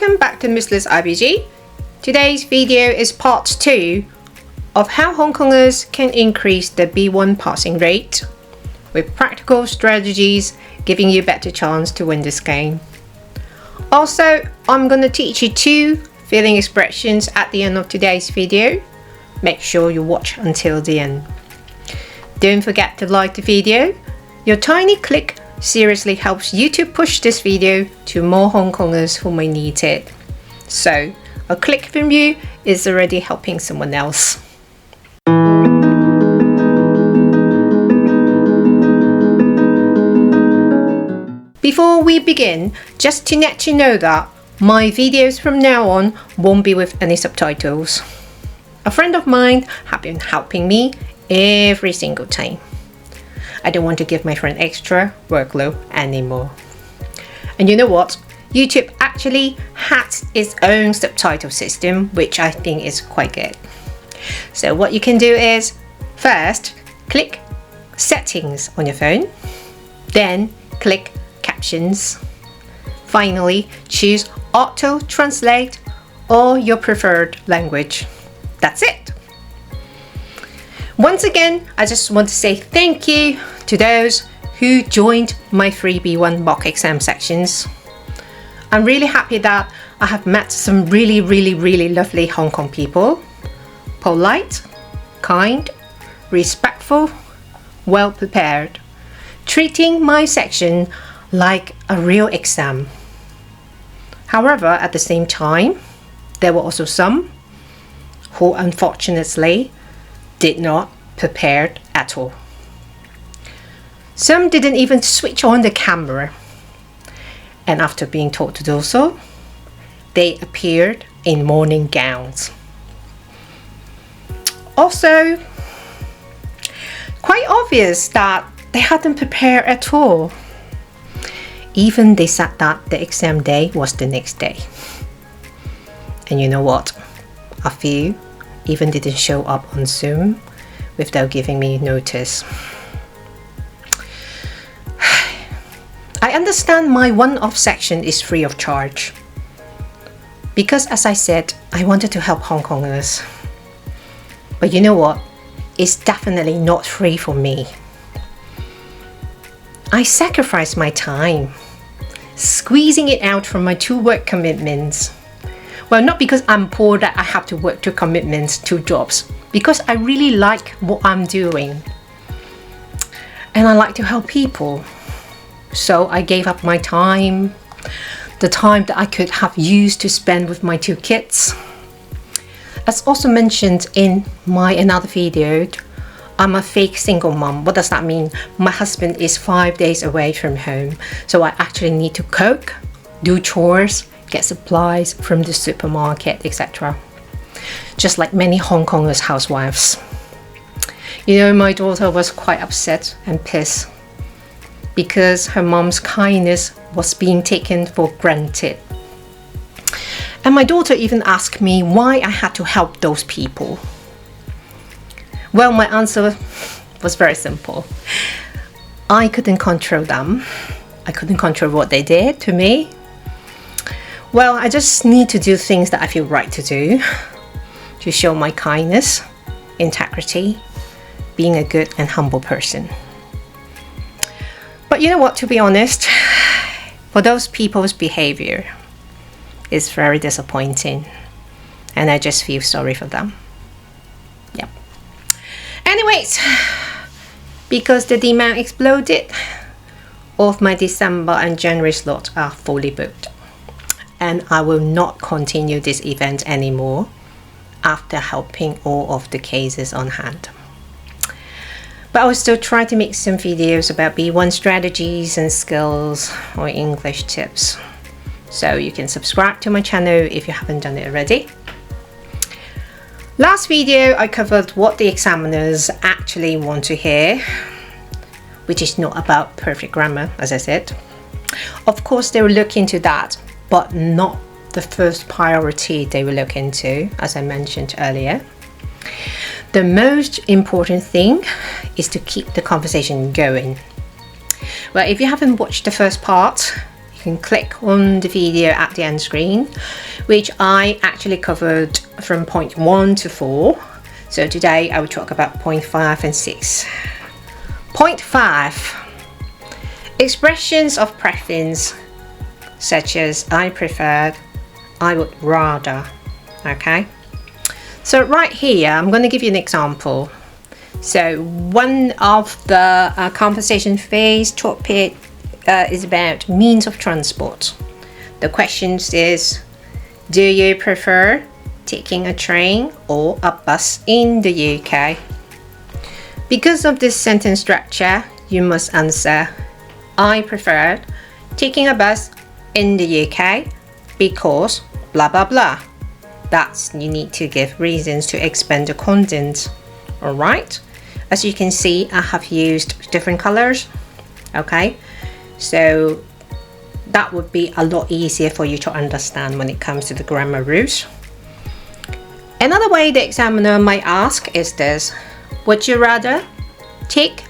Welcome back to Miss Liz IBG. Today's video is part 2 of how Hongkongers can increase the B1 passing rate with practical strategies giving you a better chance to win this game. Also, I'm going to teach you 2 feeling expressions at the end of today's video. Make sure you watch until the end. Don't forget to like the video. Your tiny click seriously helps YouTube push this video to more Hongkongers who may need it. So, a click from you is already helping someone else. Before we begin, just to let you know that my videos from now on won't be with any subtitles. A friend of mine has been helping me every single time. I don't want to give my friend extra workload anymore. And you know what? YouTube actually has its own subtitle system, which I think is quite good. So what you can do is, first, click Settings on your phone, then click Captions. Finally, choose Auto Translate or your preferred language. That's it. Once again, I just want to say thank you to those who joined my free B1 mock exam sections. I'm really happy that I have met some really lovely Hong Kong people. Polite, kind, respectful, well prepared, treating my section like a real exam. However, at the same time, there were also some who unfortunately did not prepare at all. Some didn't even switch on the camera, and after being told to do so, they appeared in morning gowns. Also, quite obvious that they hadn't prepared at all. Even they said that the exam day was the next day. And you know what? A few even didn't show up on Zoom without giving me notice. I understand my one-off section is free of charge because, as I said, I wanted to help Hongkongers. But you know what? It's definitely not free for me. I sacrificed my time, squeezing it out from my 2 work commitments. Well, not because I'm poor that I have to work 2 commitments, 2 jobs, because I really like what I'm doing. And I like to help people. So I gave up my time, the time that I could have used to spend with my 2 kids. As also mentioned in my another video, I'm a fake single mom. What does that mean? My husband is 5 days away from home, so I actually need to cook, do chores, get supplies from the supermarket, etc. Just like many Hong Kongers housewives. You know, my daughter was quite upset and pissed because her mom's kindness was being taken for granted. And my daughter even asked me why I had to help those people. Well, my answer was very simple. I couldn't control them. I couldn't control what they did to me. Well, I just need to do things that I feel right to do, to show my kindness, integrity, being a good and humble person. But you know what, to be honest, for those people's behavior is very disappointing, and I just feel sorry for them. Yep. Anyways, because the demand exploded, all of my December and January slots are fully booked, and I will not continue this event anymore after helping all of the cases on hand. But I will still try to make some videos about B1 strategies and skills or English tips. So you can subscribe to my channel if you haven't done it already. Last video I covered what the examiners actually want to hear, which is not about perfect grammar, as I said. Of course they will look into that, but not the first priority they will look into, as I mentioned earlier. The most important thing is to keep the conversation going. Well, if you haven't watched the first part, you can click on the video at the end screen, which I actually covered from point 1 to 4. So today I will talk about point 5 and 6. Point 5. Expressions of preference such as I preferred, I would rather. Okay, so right here I'm going to give you an example. So one of the conversation phase topic is about means of transport. The question is, do you prefer taking a train or a bus in the UK? Because of this sentence structure, you must answer, I prefer taking a bus in the UK because blah blah blah. That's, you need to give reasons to expand the content. Alright, as you can see, I have used different colors. Okay, so that would be a lot easier for you to understand when it comes to the grammar rules. Another way the examiner might ask is this: would you rather take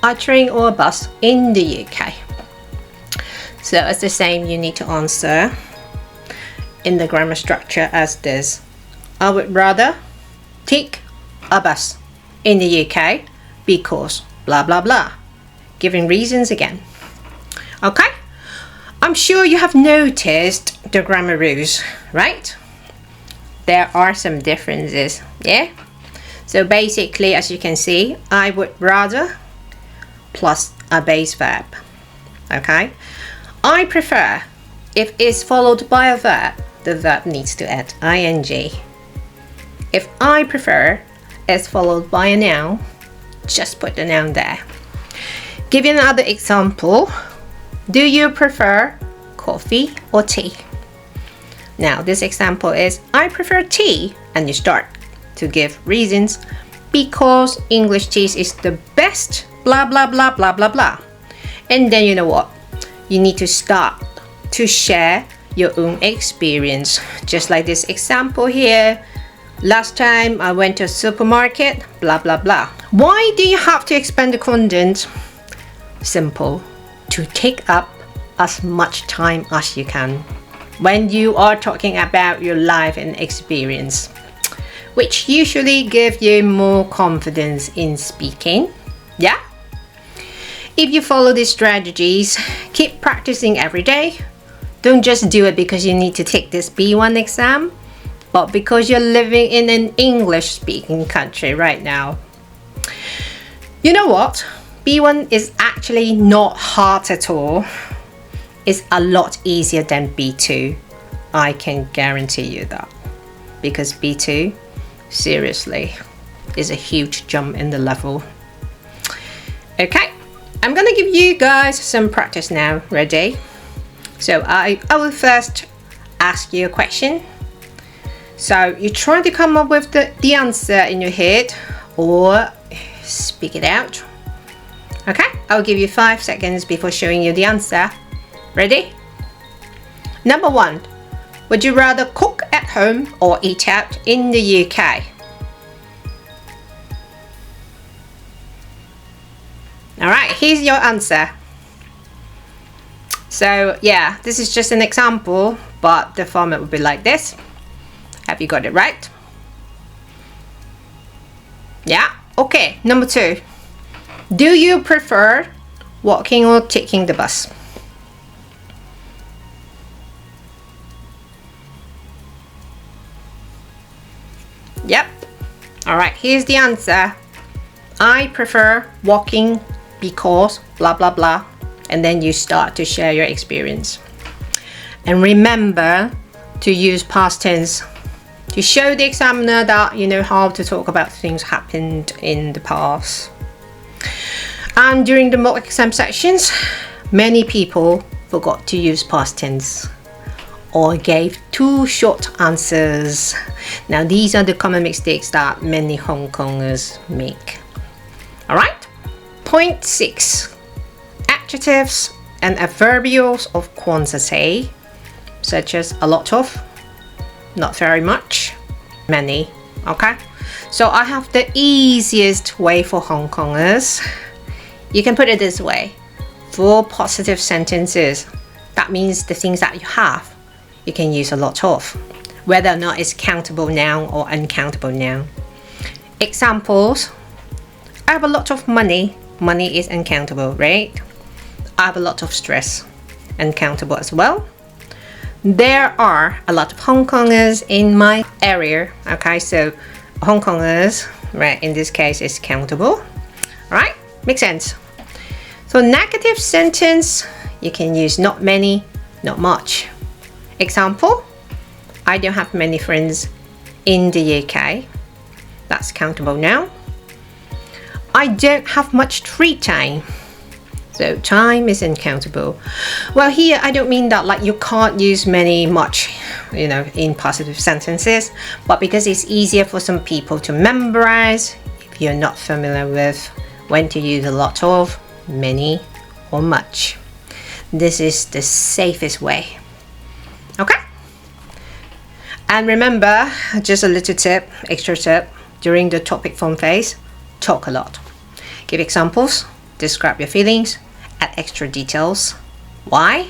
a train or a bus in the UK? So it's the same, you need to answer in the grammar structure as this: I would rather take a bus in the UK because blah blah blah, giving reasons again. Okay, I'm sure you have noticed the grammar rules, right? There are some differences, yeah? So basically, as you can see, I would rather plus a base verb. Okay, I prefer, if it's followed by a verb, the verb needs to add ing. If I prefer is followed by a noun, just put the noun there. Give you another example. Do you prefer coffee or tea? Now this example is, I prefer tea, and you start to give reasons because English tea is the best blah blah blah blah blah blah. And then you know what? You need to start to share your own experience, just like this example here. Last time I went to a supermarket, blah blah blah. Why do you have to expand the content? Simple, to take up as much time as you can when you are talking about your life and experience, which usually give you more confidence in speaking. Yeah, if you follow these strategies, keep practicing every day. Don't just do it because you need to take this B1 exam, but because you're living in an English speaking country right now. You know what? B1 is actually not hard at all. It's a lot easier than B2. I can guarantee you that. Because B2, seriously, is a huge jump in the level. Okay, I'm gonna give you guys some practice now. Ready? So I will first ask you a question. So you try to come up with the answer in your head or speak it out. Okay, I'll give you 5 seconds before showing you the answer. Ready? Number 1, would you rather cook at home or eat out in the UK? Alright, here's your answer. So yeah, this is just an example, but the format would be like this. Have you got it right? Yeah, okay. Number 2, do you prefer walking or taking the bus? Yep. Alright, here's the answer. I prefer walking because blah blah blah. And then you start to share your experience. And remember to use past tense to show the examiner that you know how to talk about things happened in the past. And during the mock exam sections, many people forgot to use past tense or gave too short answers. Now these are the common mistakes that many Hongkongers make. Alright, point 6. Adjectives and adverbials of quantity, such as a lot of, not very much, many. Okay, so I have the easiest way for Hongkongers. You can put it this way: for positive sentences That means the things that you have, you can use a lot of, whether or not it's countable noun or uncountable noun. Examples: I have a lot of money. Money is uncountable, right? I have a lot of stress. Uncountable as well. There are a lot of Hongkongers in my area. Okay, so Hongkongers, right, in this case is countable. Alright, makes sense. So negative sentence, you can use not many, not much. Example: I don't have many friends in the UK. That's countable now. I don't have much free time. So time is uncountable. Well, here I don't mean that like you can't use many, much, in positive sentences, but because it's easier for some people to memorize if you're not familiar with when to use a lot of, many, or much. This is the safest way. Okay? And remember, just a little tip, extra tip, during the topic form phase, talk a lot. Give examples, describe your feelings, add extra details. Why?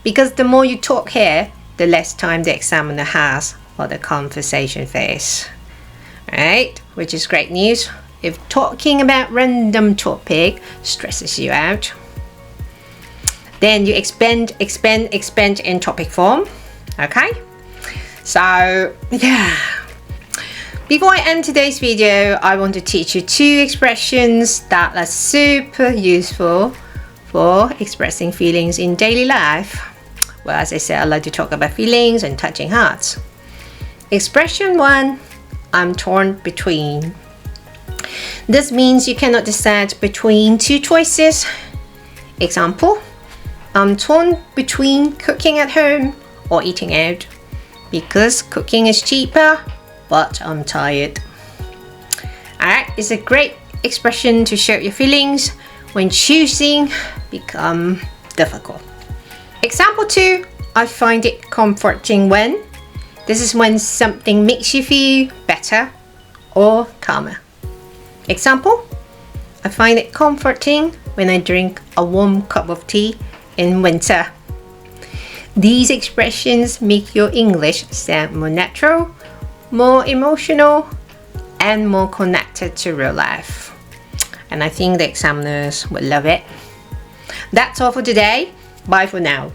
Because the more you talk here, the less time the examiner has for the conversation phase. Alright, which is great news if talking about random topic stresses you out. Then you expand in topic form. Okay? So, yeah. Before I end today's video, I want to teach you 2 expressions that are super useful for expressing feelings in daily life. Well, as I said, I like to talk about feelings and touching hearts. Expression 1, I'm torn between. This means you cannot decide between 2 choices. Example: I'm torn between cooking at home or eating out because cooking is cheaper, but I'm tired. Alright, it's a great expression to show your feelings when choosing become difficult. Example 2, I find it comforting when. This is when something makes you feel better or calmer. Example: I find it comforting when I drink a warm cup of tea in winter. These expressions make your English sound more natural, more emotional, and more connected to real life. And I think the examiners would love it. That's all for today. Bye for now.